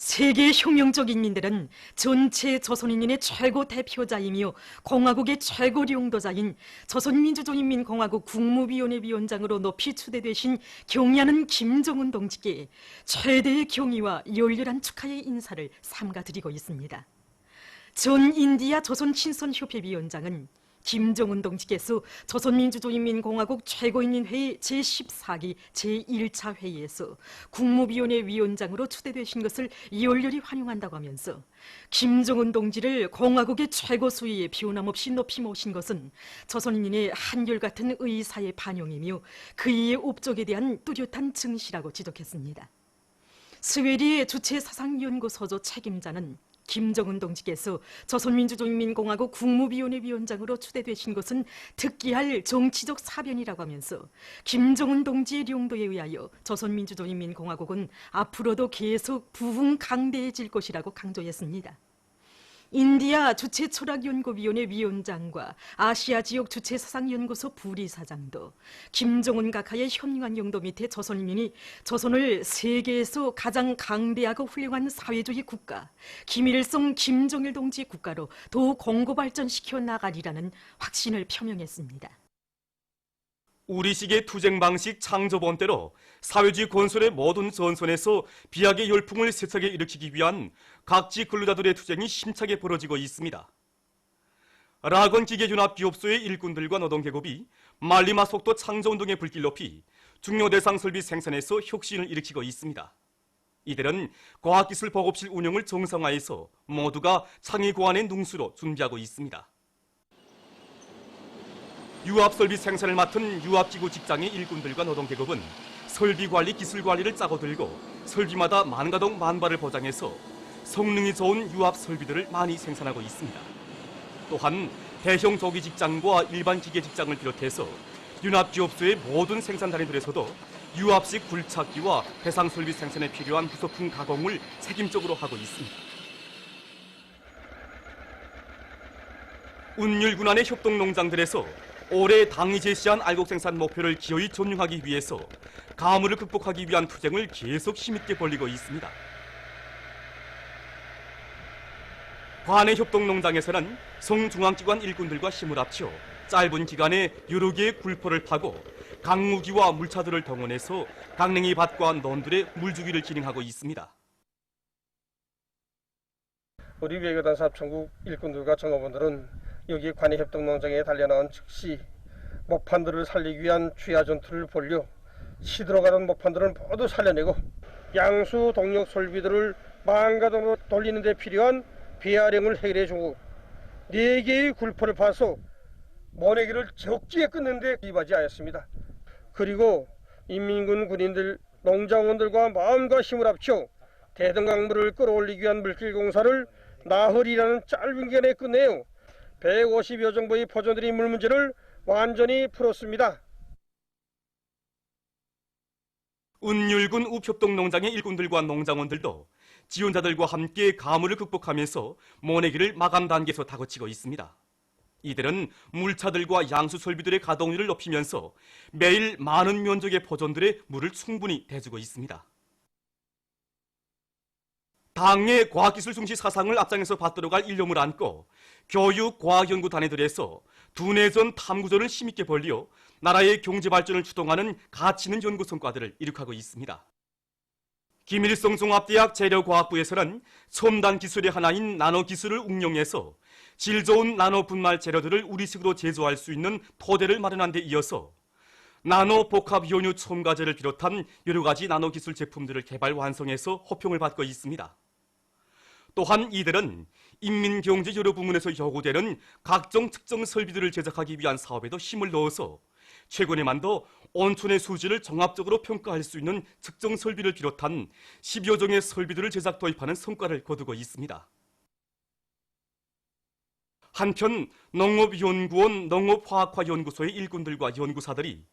세계 혁명적 인민들은 전체 조선인민의 최고 대표자이며 공화국의 최고領導자인 조선민주주의인민공화국 국무위원회 위원장으로 높이 추대되신 경의하는 김정은 동지께 최대의 경의와 열렬한 축하의 인사를 삼가드리고 있습니다. 전 인디아 조선친선협회 위원장은 김정은 동지께서 조선민주주의인민공화국 최고인민회의 제14기 제1차 회의에서 국무위원회 위원장으로 추대되신 것을 열렬히 환영한다고 하면서 김정은 동지를 공화국의 최고 수위에 변함없이 높이 모신 것은 조선인민의 한결같은 의사의 반영이며 그이의 업적에 대한 뚜렷한 증시라고 지적했습니다. 스웨리의 주체사상연구소조 책임자는 김정은 동지께서 조선민주주의인민공화국 국무위원회 위원장으로 추대되신 것은 특기할 정치적 사변이라고 하면서 김정은 동지의領導에 의하여 조선민주주의인민공화국은 앞으로도 계속 부흥강대해질 것이라고 강조했습니다. 인디아 주체철학연구위원회 위원장과 아시아 지역 주체사상연구소 부리사장도 김정은 각하의 현명한 영도 밑에 조선인민이 조선을 세계에서 가장 강대하고 훌륭한 사회주의 국가, 김일성, 김정일 동지 국가로 더욱 공고 발전시켜 나가리라는 확신을 표명했습니다. 우리식의 투쟁 방식 창조 본때로 사회주의 건설의 모든 전선에서 비약의 열풍을 세차게 일으키기 위한 각지 근로자들의 투쟁이 힘차게 벌어지고 있습니다. 라건 기계연합기업소의 일꾼들과 노동계급이 말리마 속도 창조운동의 불길 높이 중요 대상 설비 생산에서 혁신을 일으키고 있습니다. 이들은 과학기술 보급실 운영을 정상화해서 모두가 창의 고안의 능수로 준비하고 있습니다. 유압설비 생산을 맡은 유압기구 직장의 일꾼들과 노동계급은 설비관리, 기술관리를 짜고 들고 설비마다 만가동 만발을 보장해서 성능이 좋은 유압설비들을 많이 생산하고 있습니다. 또한 대형 조기 직장과 일반 기계 직장을 비롯해서 윤합기업소의 모든 생산 단위들에서도 유압식 굴착기와 해상설비 생산에 필요한 부속품 가공을 책임적으로 하고 있습니다. 운율군안의 협동농장들에서 올해 당이 제시한 알곡 생산 목표를 기어이 전용하기 위해서 가물을 극복하기 위한 투쟁을 계속 힘있게 벌이고 있습니다. 관의 협동농장에서는 성중앙기관 일꾼들과 힘을 합쳐 짧은 기간에 여러 개의 굴포를 파고 강무기와 물차들을 동원해서 강냉이 밭과 논들의 물주기를 진행하고 있습니다. 우리 외교단 사업총국 일꾼들과 정업원들은 여기 관의 협동농장에 달려나온 즉시 목판들을 살리기 위한 주야 전투를 벌려 시들어가는 목판들을 모두 살려내고 양수 동력 설비들을 망가동으로 돌리는 데 필요한 배아령을 해결해주고 4개의 굴포를 파서 모내기를 적지에 끊는 데 이바지하였습니다. 그리고 인민군 군인들, 농장원들과 마음과 힘을 합쳐 대동강물을 끌어올리기 위한 물길 공사를 나흘이라는 짧은 기간에 끝내요 150여 정도의 포존들이 물 문제를 완전히 풀었습니다. 운율군 우협동농장의 일꾼들과 농장원들도 지원자들과 함께 가물을 극복하면서 모내기를 마감 단계에서 다그치고 있습니다. 이들은 물차들과 양수 설비들의 가동률을 높이면서 매일 많은 면적의 포존들의 물을 충분히 대주고 있습니다. 당의 과학기술 중시 사상을 앞장에서 받들어갈 일념을 안고 교육, 과학연구 단위들에서 두뇌전, 탐구전을 힘있게 벌려 나라의 경제발전을 추동하는 가치 있는 연구 성과들을 이룩하고 있습니다. 김일성 종합대학 재료과학부에서는 첨단 기술의 하나인 나노기술을 응용해서 질 좋은 나노 분말 재료들을 우리식으로 제조할 수 있는 토대를 마련한 데 이어서 나노 복합 연유 첨가제를 비롯한 여러 가지 나노기술 제품들을 개발 완성해서 호평을 받고 있습니다. 또한 이들은 인민경제 여러 부문에서 요구되는 각종 특정 설비들을 제작하기 위한 사업에도 힘을 넣어서 최근에만도 온천의 수질을 종합적으로 평가할 수 있는 측정 설비를 비롯한 10여 종의 설비들을 제작 도입하는 성과를 거두고 있습니다. 한편 농업연구원 농업화학화연구소의 일꾼들과 연구사들이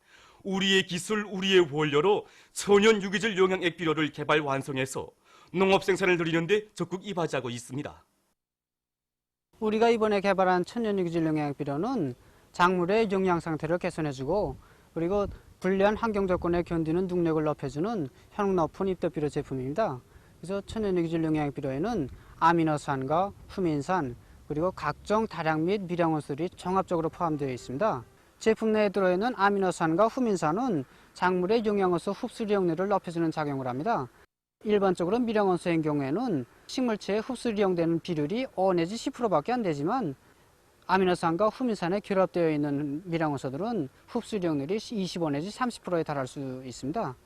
우리의 기술, 우리의 원료로 천연 유기질 영양액 비료를 개발 완성해서 농업 생산을 늘리는 데 적극 이바지하고 있습니다. 우리가 이번에 개발한 천연 유기질 영양액 비료는 작물의 영양 상태를 개선해주고 그리고 불리한 환경 조건에 견디는 능력을 높여주는 효능 높은 입덧 비료 제품입니다. 그래서 천연유기질 영양비료에는 아미노산과 후민산 그리고 각종 다량 및 미량원소들이 종합적으로 포함되어 있습니다. 제품 내에 들어있는 아미노산과 후민산은 작물의 영양원소 흡수 이용률을 높여주는 작용을 합니다. 일반적으로 미량원소의 경우에는 식물체에 흡수 이용되는 비율이 5 내지 10%밖에 안 되지만 아미노산과 후민산에 결합되어 있는 미량원소들은 흡수 이용률이 25 내지 30%에 달할 수 있습니다.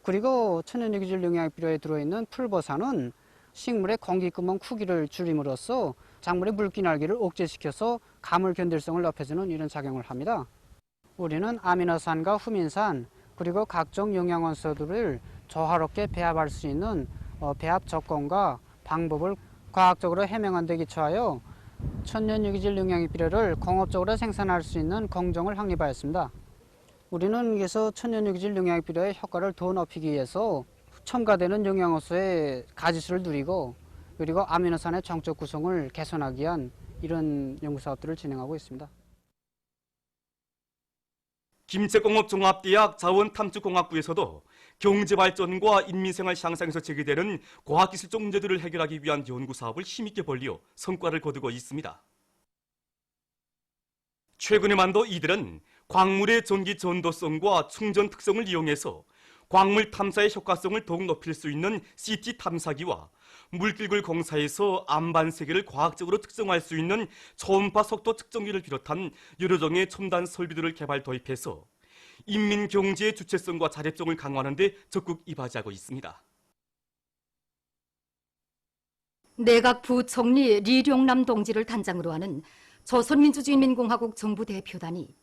그리고 천연유기질 영양비료에 들어있는 풀보산은 식물의 공기구멍 크기를 줄임으로써 작물의 물기 날기를 억제시켜서 가물 견딜성을 높여주는 이런 작용을 합니다. 우리는 아미노산과 후민산 그리고 각종 영양원소들을 조화롭게 배합할 수 있는 배합 조건과 방법을 과학적으로 해명한 데 기초하여 천연유기질 영양비료를 공업적으로 생산할 수 있는 공정을 확립하였습니다. 우리는 그래서 천연유기질 영양비료의 효과를 더 높이기 위해서 첨가되는 영양원소의 가지수를 늘리고 그리고 아미노산의 정적 구성을 개선하기 위한 이런 연구사업들을 진행하고 있습니다. 김책공업종합대학 자원탐축공학부에서도 경제발전과 인민생활 향상에서 제기되는 과학기술적 문제들을 해결하기 위한 연구사업을 힘있게 벌려 성과를 거두고 있습니다. 최근에만도 이들은 광물의 전기 전도성과 충전 특성을 이용해서 광물 탐사의 효과성을 더욱 높일 수 있는 CT 탐사기와 물길굴 공사에서 안반 세계를 과학적으로 특정할 수 있는 초음파 속도 측정기를 비롯한 여러 종의 첨단 설비들을 개발 도입해서 인민 경제의 주체성과 자립성을 강화하는 데 적극 이바지하고 있습니다. 내각 부총리 리룡남 동지를 단장으로 하는 조선민주주의인민공화국 정부 대표단이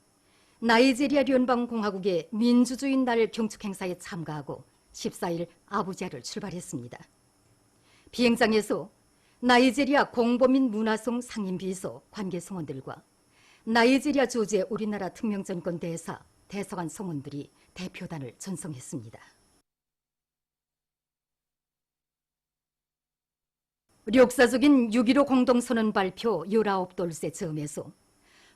나이지리아聯邦공화국의 민주주의 날 경축 행사에 참가하고 14일 아부자를 출발했습니다. 비행장에서 나이지리아 공보민 문화성 상임비서 관계 성원들과 나이지리아 주재 우리나라 특명정권 대사, 대사관 성원들이 대표단을 전송했습니다. 역사적인 6.15 공동선언 발표 19돌세 즈음에서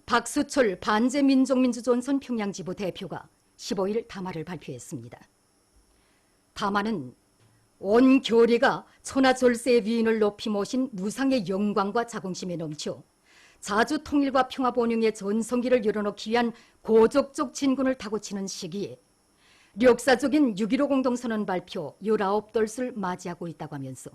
박수철 반제민족민주조선선 평양지부 대표가 15일 담화를 발표했습니다. 담화는 온 교리가 천하절세의 위인을 높이 모신 무상의 영광과 자긍심에 넘쳐 자주 통일과 평화 번영의 전성기를 열어놓기 위한 고적적 진군을 타고치는 시기에 역사적인 6.15 공동선언 발표 19돌을 맞이하고 있다고 하면서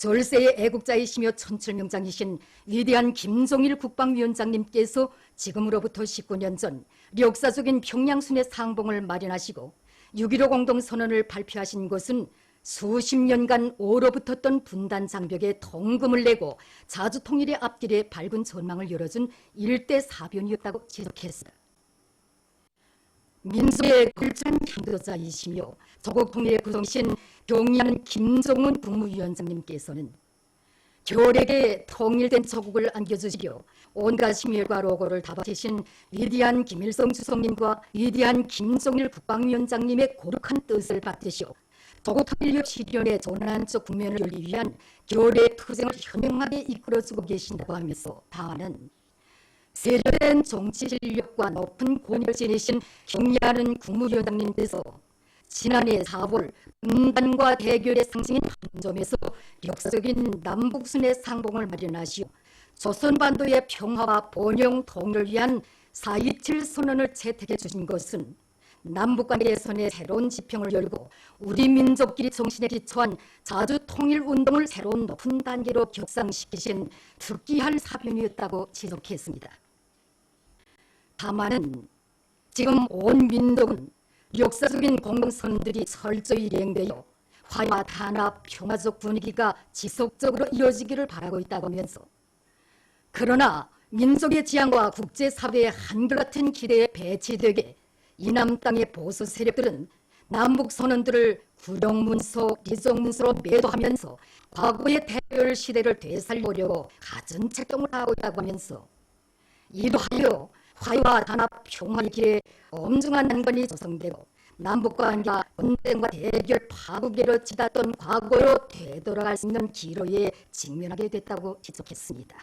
절세의 애국자이시며 천철명장이신 위대한 김종일 국방위원장님께서 지금으로부터 19년 전 역사적인 평양순회 상봉을 마련하시고 6.15 공동선언을 발표하신 것은 수십 년간 얼어붙었던 분단 장벽에 통금을 내고 자주통일의 앞길에 밝은 전망을 열어준 일대 사변이었다고 지적했습니다. 민족의 글전 인도자이시며 조국 통일의 구성신 경의하는 김정은 국무위원장님께서는 결핵에 통일된 조국을 안겨주시려 온갖 심혈과 로고를 다 바치신 위대한 김일성 주석님과 위대한 김정일 국방위원장님의 고룩한 뜻을 받드시오 조국 통일력 실현의 전환적 국면을 열기 위한 결핵 투쟁을 현명하게 이끌어주고 계신다고 하면서 다하는 세련된 정치 실력과 높은 권위를 지니신 경의하는 국무위원장님께서 지난해 4월 분단과 대결의 상징인 한점에서 역사적인 남북순회 상봉을 마련하시어 조선반도의 평화와 번영 통일을 위한 4.27 선언을 채택해 주신 것은 남북간의 개선의 새로운 지평을 열고 우리 민족끼리 정신에 기초한 자주통일운동을 새로운 높은 단계로 격상시키신 특기한 사변이었다고 지적했습니다. 다만은 지금 온 민족은 역사적인 공동선언들이 철저히 이행되어 화해와 단합, 평화적 분위기가 지속적으로 이어지기를 바라고 있다고 하면서 그러나 민족의 지향과 국제사회의 한결같은 기대에 배치되게 이남 땅의 보수 세력들은 남북선언들을 구령문서, 리정문서로 매도하면서 과거의 대결 시대를 되살리려고 가전책동을 하고 있다고 하면서 이로하여 화해와 단합, 평화의 길에 엄중한 난관이 조성되고 남북관계가 전쟁과 대결 파국으로 치닫던 과거로 되돌아갈 수 있는 기로에 직면하게 됐다고 지적했습니다.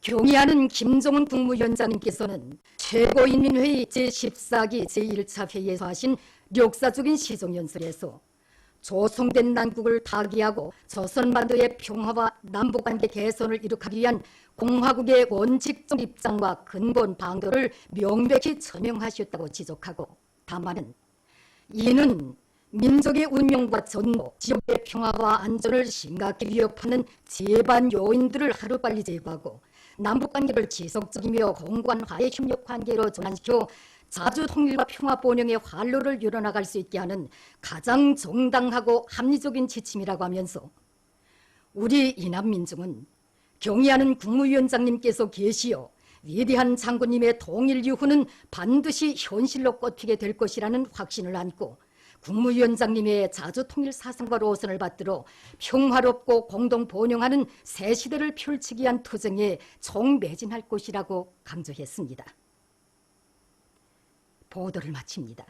경의하는 김정은 국무위원장님께서는 최고인민회의 제14기 제1차 회의에서 하신 역사적인 시정연설에서 조성된 난국을 타개하고 조선반도의 평화와 남북관계 개선을 이룩하기 위한 공화국의 원칙적 입장과 근본 방도를 명백히 천명하셨다고 지적하고, 다만은 이는 민족의 운명과 전모, 지역의 평화와 안전을 심각히 위협하는 제반 요인들을 하루빨리 제거하고 남북관계를 지속적이며 공고한 화해 협력 관계로 전환시켜 자주 통일과 평화 번영의 활로를 열어나갈 수 있게 하는 가장 정당하고 합리적인 지침이라고 하면서, 우리 이남민중은 경의하는 국무위원장님께서 계시어 위대한 장군님의 통일 이후는 반드시 현실로 꽃피게 될 것이라는 확신을 안고 국무위원장님의 자주통일 사상과 로선을 받들어 평화롭고 공동 번영하는 새 시대를 펼치기 위한 투쟁에 총매진할 것이라고 강조했습니다. 보도를 마칩니다.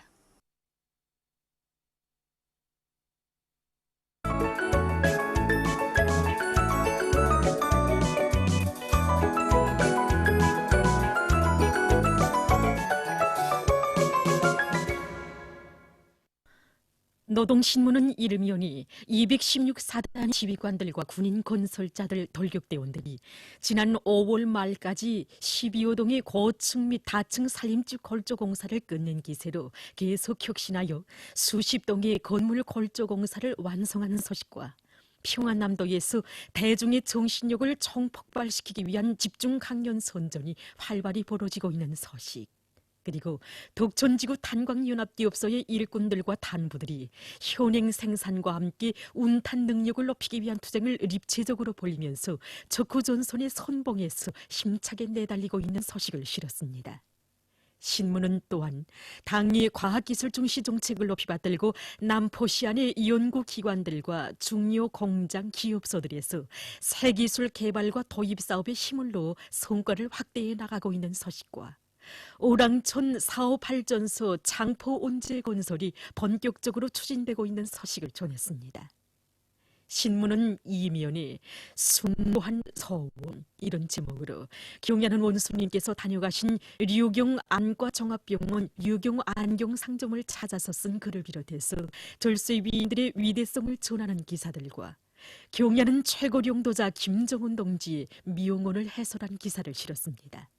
노동신문은 이르면이 216사단 지휘관들과 군인 건설자들 돌격대원들이 지난 5월 말까지 12호동의 고층 및 다층 산림집 골조 공사를 끝낸 기세로 계속 혁신하여 수십 동의 건물 골조 공사를 완성하는 소식과 평안남도에서 대중의 정신력을 총폭발시키기 위한 집중 강연 선전이 활발히 벌어지고 있는 소식, 그리고 독촌지구 탄광연합기업소의 일꾼들과 단부들이 현행 생산과 함께 운탄 능력을 높이기 위한 투쟁을 입체적으로 벌이면서 적후전선의 선봉에서 힘차게 내달리고 있는 소식을 실었습니다. 신문은 또한 당의 과학기술 중시 정책을 높이 받들고 남포시안의 연구기관들과 중요 공장 기업소들에서 새 기술 개발과 도입 사업에 힘을 넣어 성과를 확대해 나가고 있는 소식과 오랑천 사업발전소 장포 온재 건설이 본격적으로 추진되고 있는 소식을 전했습니다. 신문은 이면에 숭고한 서원, 이런 제목으로 경야는 원수님께서 다녀가신 류경 안과종합병원 류경 안경 상점을 찾아서 쓴 글을 비롯해서 절수위인들의 위대성을 전하는 기사들과 경야는 최고령도자 김정은 동지의 미용원을 해설한 기사를 실었습니다.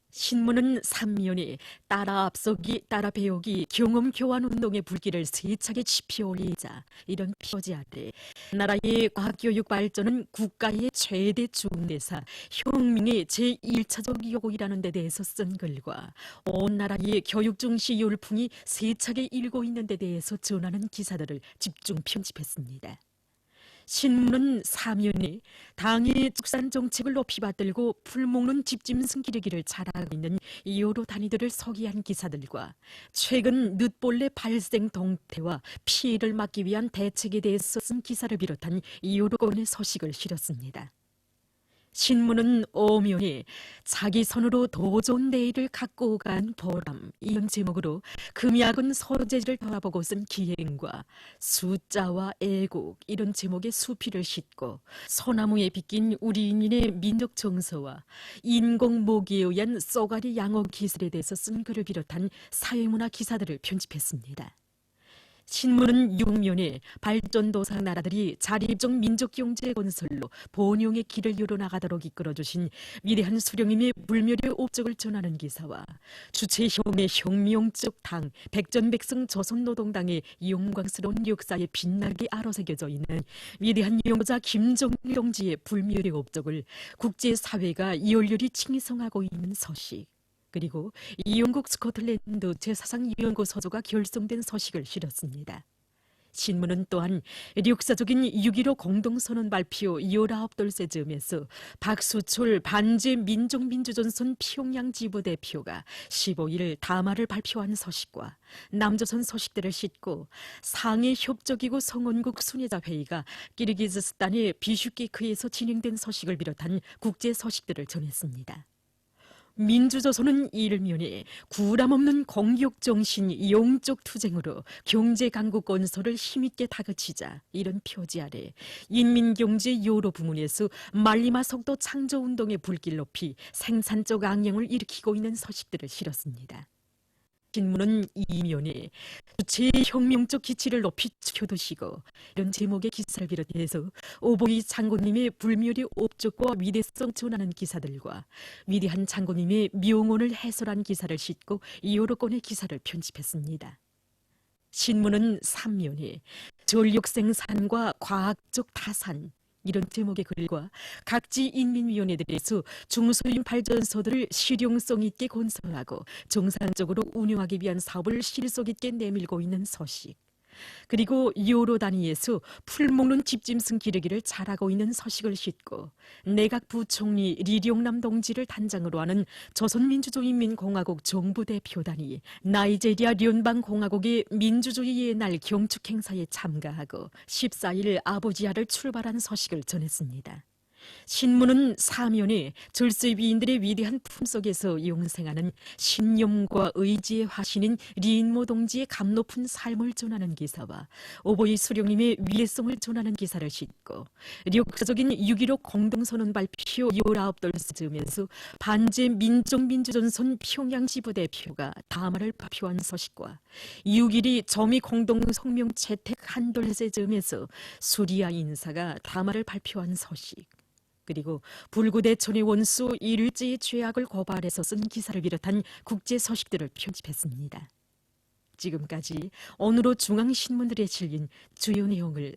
신문은 3면에 따라 앞서기 따라 배우기 경험 교환 운동의 불길을 세차게 지피올리자, 이런 표지 아래 나라의 과학교육 발전은 국가의 최대 중대사 혁명의 제1차적 요구이라는 데 대해서 쓴 글과 온 나라의 교육 중시 열풍이 세차게 일고 있는 데 대해서 전하는 기사들을 집중 편집했습니다. 신문은 사면에 당의 축산 정책을 높이 받들고 풀먹는 집짐승 기르기를 잘하고 있는 여러 단위들을 소개한 기사들과 최근 늦벌레 발생 동태와 피해를 막기 위한 대책에 대해서 쓴 기사를 비롯한 여러 건의 소식을 실었습니다. 신문은 오면에 자기 손으로 더 좋은 내일을 갖고 간 보람, 이런 제목으로 금약은 소재를 더하보고 쓴 기행과 숫자와 애국, 이런 제목의 수필을 싣고 소나무에 빗긴 우리인의 민족 정서와 인공 모기에 의한 쏘가리 양어 기술에 대해서 쓴 글을 비롯한 사회문화 기사들을 편집했습니다. 신문은 6면에 발전도상 나라들이 자립적 민족경제 건설로 번영의 길을 열어나가도록 이끌어주신 위대한 수령님의 불멸의 업적을 전하는 기사와 주체형의 혁명적 당 백전백승 조선노동당의 영광스러운 역사에 빛나게 아로새겨져 있는 위대한 영자 김정일 동지의 불멸의 업적을 국제사회가 열렬히 칭송하고 있는 소식, 그리고 영국 스코틀랜드 제사상연구소조가 결성된 소식을 실었습니다. 신문은 또한 역사적인 6.15 공동선언 발표 19돌세 즈음에서 박수철 반제 민족민주전선 평양 지부 대표가 15일 담화를 발표한 소식과 남조선 소식들을 싣고 상해 협적이고 성원국 순회자 회의가 키르기즈스탄의 비슈케크에서 진행된 소식을 비롯한 국제 소식들을 전했습니다. 민주조선은 일면에 구람없는 공격정신 영적 투쟁으로 경제강국 건설을 힘있게 다그치자, 이런 표지 아래 인민경제 여러 부문에서 말리마 속도 창조운동의 불길 높이 생산적 악영을 일으키고 있는 소식들을 실었습니다. 신문은 이면에 제혁명적 기치를 높이 켜두시고 이런 제목의 기사를 비롯해서 오보이 장군님의 불멸의 업적과 위대성 전하는 기사들과 위대한 장군님의 명언을 해설한 기사를 싣고 여러 건의 기사를 편집했습니다. 신문은 3면에 전력생산과 과학적 타산 이런 제목의 글과 각지 인민위원회들에서 중소인 발전소들을 실용성 있게 건설하고 정상적으로 운영하기 위한 사업을 실속 있게 내밀고 있는 소식, 그리고 여러 단위에서 풀먹는 집짐승 기르기를 잘하고 있는 소식을 싣고 내각 부총리 리룡남 동지를 단장으로 하는 조선민주주의인민공화국 정부대표단이 나이제리아 연방공화국의 민주주의의 날 경축 행사에 참가하고 14일 아부지아를 출발한 소식을 전했습니다. 신문은 사면에 절수의 위인들의 위대한 품속에서 용생하는 신념과 의지의 화신인 리인모 동지의 감높은 삶을 전하는 기사와 오보이 수령님의 위대성을 전하는 기사를 싣고 역사적인 6.15 공동선언 발표 19돌스쯤에서 반제 민족민주전선 평양시 부대표가 담화를 발표한 소식과 6.12 조미 공동성명 채택 한돌세점에서 수리아 인사가 담화를 발표한 소식, 그리고 불구대천의 원수 일제의 죄악을 고발해서 쓴 기사를 비롯한 국제 소식들을 편집했습니다. 지금까지 오늘로 중앙신문들에 실린 주요 내용을